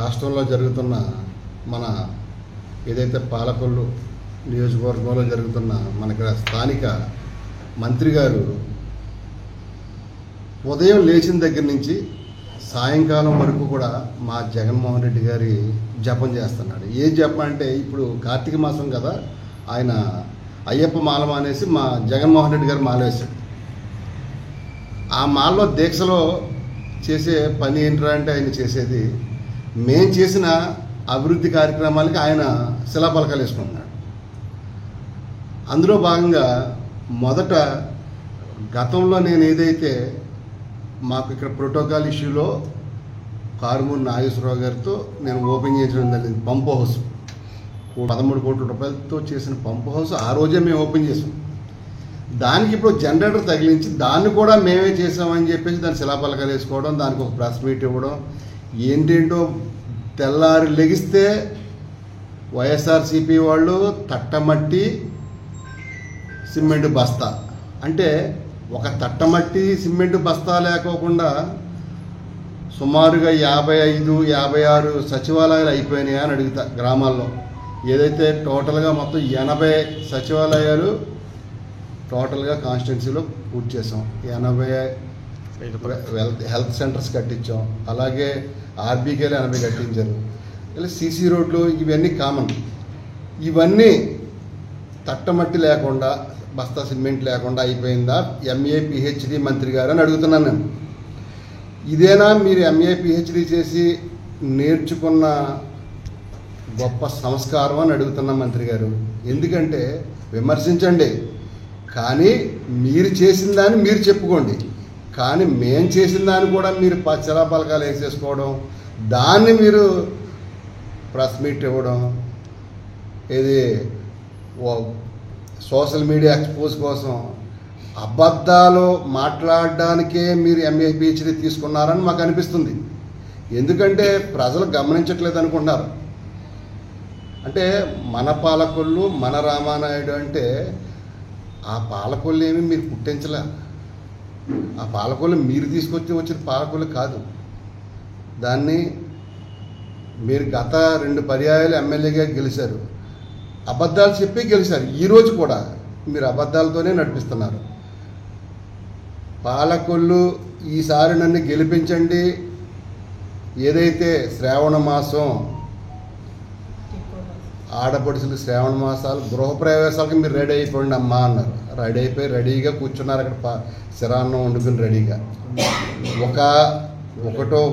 రాష్ట్రంలో జరుగుతున్న మన ఏదైతే పాలకొల్లు నియోజకవర్గంలో జరుగుతున్న మనకి స్థానిక మంత్రి గారు ఉదయం లేచిన దగ్గర నుంచి సాయంకాలం వరకు కూడా మా జగన్మోహన్ రెడ్డి గారి జపం చేస్తున్నాడు. ఏ జపం అంటే ఇప్పుడు కార్తీక మాసం కదా, ఆయన అయ్యప్ప మాల మానేసి మా జగన్మోహన్ రెడ్డి గారు మాల వేశాడు. ఆ మాలలో దీక్షలో చేసే పని ఏంట్రా అంటే ఆయన చేసేది మేం చేసిన అభివృద్ధి కార్యక్రమాలకి ఆయన శిలాఫలకాలు వేసుకుంటున్నాడు. అందులో భాగంగా మొదట గతంలో నేను ఏదైతే మాకు ఇక్కడ ప్రోటోకాల్ ఇష్యూలో కారుమూరి నాగేశ్వరరావు గారితో నేను ఓపెన్ చేయించడం జరిగింది. పంప్ హౌస్ 13 కోట్ల రూపాయలతో చేసిన పంప్ హౌస్ ఆ రోజే మేము ఓపెన్ చేసాం. దానికి ఇప్పుడు జనరేటర్ తగిలించి దాన్ని కూడా మేమే చేసామని చెప్పేసి దాన్ని శిలాఫలకాలు వేసుకోవడం, దానికి ఒక ప్రెస్ మీట్ ఇవ్వడం, ఏంటేంటో తెల్లారి లెగిస్తే వైఎస్ఆర్సీపీ వాళ్ళు తట్టమట్టి సిమెంట్ బస్తా అంటే ఒక తట్టమట్టి సిమెంట్ బస్తా లేకోకుండా సుమారుగా 55-56 సచివాలయాలు అయిపోయినాయి అని అడుగుతా. గ్రామాల్లో ఏదైతే టోటల్గా మొత్తం 80 సచివాలయాలు టోటల్గా కాన్స్టిట్యున్సీలో పూర్తి చేసాం. 80 హెల్త్ సెంటర్స్ కట్టించాం. అలాగే ఆర్బీకేలు 80 కట్టించారు. ఇలా సీసీ రోడ్లు ఇవన్నీ కామన్. ఇవన్నీ తట్టమట్టి లేకుండా బస్తా సిమెంట్ లేకుండా అయిపోయిందా ఎంఏ పిహెచ్డి మంత్రి గారు అని అడుగుతున్నాను నేను. ఇదేనా మీరు ఎంఏ పిహెచ్డి చేసి నేర్చుకున్న గొప్ప సంస్కారం అని అడుగుతున్న మంత్రి గారు. ఎందుకంటే విమర్శించండి, కానీ మీరు చేసిన దాన్ని మీరు చెప్పుకోండి. కానీ మేం చేసిన దాన్ని కూడా మీరు శిలాఫలకాలు వేసేసుకోవడం, దాన్ని మీరు ప్రెస్ మీట్ ఇవ్వడం, ఇది సోషల్ మీడియా ఎక్స్పోజ్ కోసం అబద్ధాలు మాట్లాడడానికే మీరు ఎంఏ పిహెచ్డి తీసుకున్నారని మాకు అనిపిస్తుంది. ఎందుకంటే ప్రజలు గమనించట్లేదు అనుకుంటున్నారు. అంటే మన పాలకొల్లు మన రామానాయుడు అంటే ఆ పాలకొల్లు ఏమి మీరు పుట్టించలే. ఆ పాలకొల్లు మీరు వచ్చిన పాలకొల్లు కాదు. దాన్ని మీరు గత 2 పర్యాయాలు ఎమ్మెల్యేగా గెలిచారు, అబద్ధాలు చెప్పి గెలిచారు. ఈరోజు కూడా మీరు అబద్ధాలతోనే నడిపిస్తున్నారు. పాలకొల్లు ఈసారి నన్ను గెలిపించండి, ఏదైతే శ్రావణ మాసం ఆడపడుచులు శ్రావణ మాసాలు గృహప్రవేశాలకు మీరు రెడీ అయిపోండి అమ్మా అన్నారు. రెడీ అయిపోయి రెడీగా కూర్చున్నారు అక్కడ శిరాన్నం వండుకుని రెడీగా.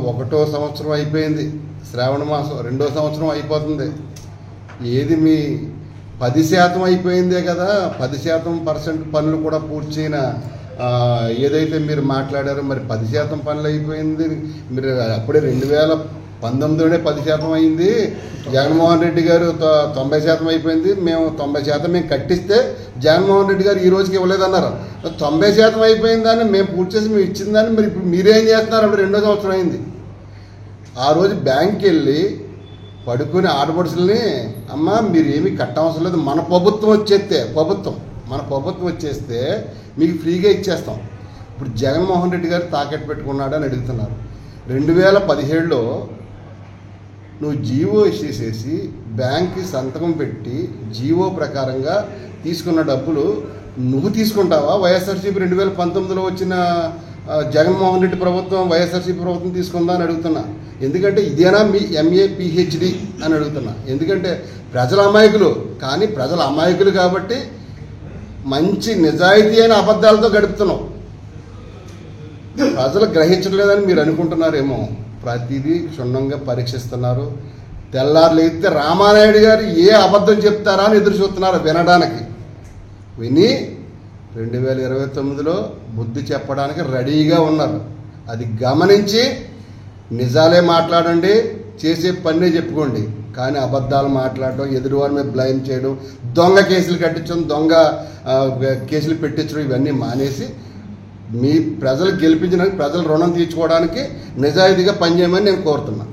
ఒకటో సంవత్సరం అయిపోయింది శ్రావణ మాసం, 2వ సంవత్సరం అయిపోతుంది. ఏది మీ 10% అయిపోయిందే కదా, 10% పనులు కూడా పూర్తి చేయన ఏదైతే మీరు మాట్లాడారో మరి 10% పనులు అయిపోయింది. మీరు అప్పుడే 2019లోనే 10% అయింది. జగన్మోహన్ రెడ్డి గారు 90% అయిపోయింది. మేము 90% మేము కట్టిస్తే జగన్మోహన్ రెడ్డి గారు ఈ రోజుకి ఇవ్వలేదన్నారు. 90% అయిపోయిందని మేము పూర్తి చేసి మేము ఇచ్చిందని మరి ఇప్పుడు మీరేం చేస్తున్నారు? అప్పుడు 2వ సంవత్సరం అయింది. ఆ రోజు బ్యాంక్కి వెళ్ళి పడుకుని ఆడపడుచుల్ని అమ్మ మీరు ఏమీ కట్టవసరం లేదు, మన ప్రభుత్వం వచ్చేస్తే మీకు ఫ్రీగా ఇచ్చేస్తాం. ఇప్పుడు జగన్మోహన్ రెడ్డి గారు తాకట్టు పెట్టుకున్నాడు అని అడుగుతున్నారు. 2017లో నువ్వు జీవో ఇష్యూ చేసి బ్యాంక్కి సంతకం పెట్టి జీవో ప్రకారంగా తీసుకున్న డబ్బులు నువ్వు తీసుకుంటావా? వైఎస్ఆర్సీపీ 2019లో వచ్చిన జగన్మోహన్ రెడ్డి ప్రభుత్వం వైఎస్ఆర్సీపీ ప్రభుత్వం తీసుకుందా అని అడుగుతున్నా. ఎందుకంటే ఇదేనా మీ ఎంఏ పిహెచ్డి అని అడుగుతున్నా. ఎందుకంటే ప్రజల అమాయకులు, కానీ ప్రజల అమాయకులు కాబట్టి మంచి నిజాయితీ అయిన అబద్ధాలతో గడుపుతున్నావు. ప్రజలు గ్రహించట్లేదని మీరు అనుకుంటున్నారేమో. ప్రతిదీ క్షుణ్ణంగా పరీక్షిస్తున్నారు. తెల్లారులు అయితే రామానాయుడు గారు ఏ అబద్ధం చెప్తారా అని ఎదురు చూస్తున్నారు వినడానికి. విని 2029లో బుద్ధి చెప్పడానికి రెడీగా ఉన్నారు. అది గమనించి నిజాలే మాట్లాడండి, చేసే పనే చెప్పుకోండి. కానీ అబద్ధాలు మాట్లాడడం, ఎదురువారి మీద బ్లైమ్ చేయడం, దొంగ కేసులు కట్టించడం, దొంగ కేసులు పెట్టించడం ఇవన్నీ మానేసి మీ ప్రజలు గెలిపించడానికి, ప్రజల రుణం తీర్చుకోవడానికి నిజాయితీగా పనిచేయమని నేను కోరుతున్నాను.